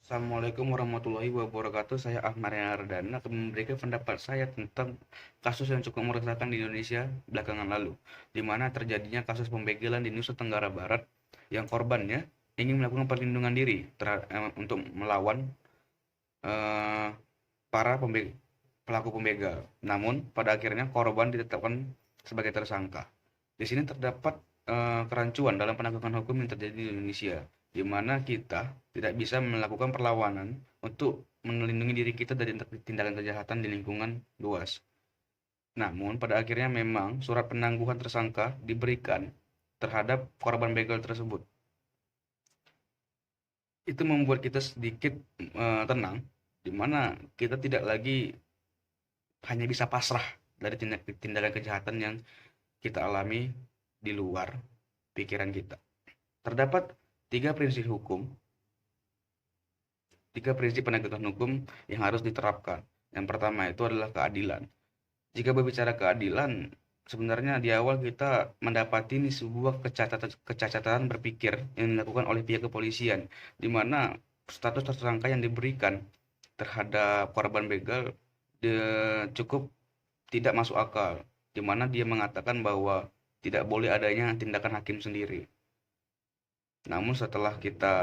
Assalamualaikum warahmatullahi wabarakatuh. Saya Ahmad Yardana akan memberikan pendapat saya tentang kasus yang cukup meresahkan di Indonesia belakangan lalu, di mana terjadinya kasus pembegalan di Nusa Tenggara Barat yang korbannya ingin melakukan perlindungan diri untuk melawan eh, para pelaku pembegal. Namun pada akhirnya korban ditetapkan sebagai tersangka. Di sini terdapat kerancuan dalam penegakan hukum yang terjadi di Indonesia, di mana kita tidak bisa melakukan perlawanan untuk melindungi diri kita dari tindakan kejahatan di lingkungan luas. Namun pada akhirnya memang surat penangguhan tersangka diberikan terhadap korban begal tersebut. Itu membuat kita sedikit tenang, di mana kita tidak lagi hanya bisa pasrah dari tindakan kejahatan yang kita alami di luar pikiran kita. Terdapat tiga prinsip penegakan hukum yang harus diterapkan. Yang pertama itu adalah keadilan. Jika berbicara keadilan, sebenarnya di awal kita mendapati ini sebuah kecacatan berpikir yang dilakukan oleh pihak kepolisian, di mana status tersangka yang diberikan terhadap korban begal cukup tidak masuk akal, di mana dia mengatakan bahwa tidak boleh adanya tindakan hakim sendiri. Namun setelah kita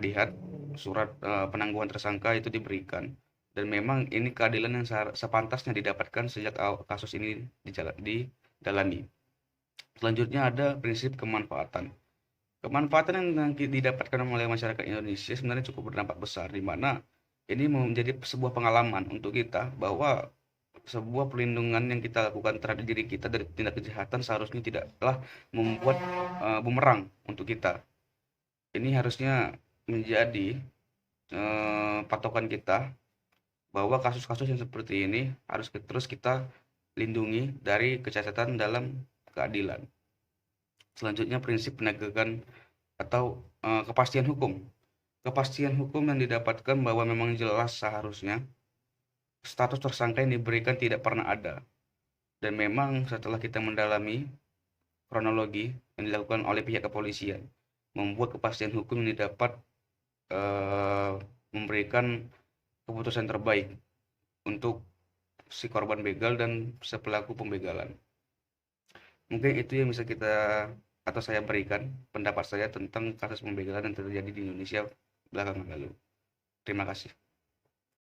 lihat surat penangguhan tersangka itu diberikan, dan memang ini keadilan yang sepantasnya didapatkan sejak kasus ini didalami. Selanjutnya ada prinsip kemanfaatan. Kemanfaatan yang didapatkan oleh masyarakat Indonesia sebenarnya cukup berdampak besar, di mana ini menjadi sebuah pengalaman untuk kita bahwa sebuah pelindungan yang kita lakukan terhadap diri kita dari tindak kejahatan seharusnya tidaklah membuat bumerang untuk kita. Ini harusnya menjadi patokan kita bahwa kasus-kasus yang seperti ini harus terus kita lindungi dari kecacatan dalam keadilan. Selanjutnya prinsip penegakan atau kepastian hukum. Kepastian hukum yang didapatkan bahwa memang jelas seharusnya status tersangka yang diberikan tidak pernah ada. Dan memang setelah kita mendalami kronologi yang dilakukan oleh pihak kepolisian, membuat kepastian hukum yang didapat eh, memberikan keputusan terbaik untuk si korban begal dan sepelaku pembegalan. Mungkin itu yang bisa kita atau saya berikan pendapat saya tentang kasus pembegalan yang terjadi di Indonesia belakangan lalu. Terima kasih.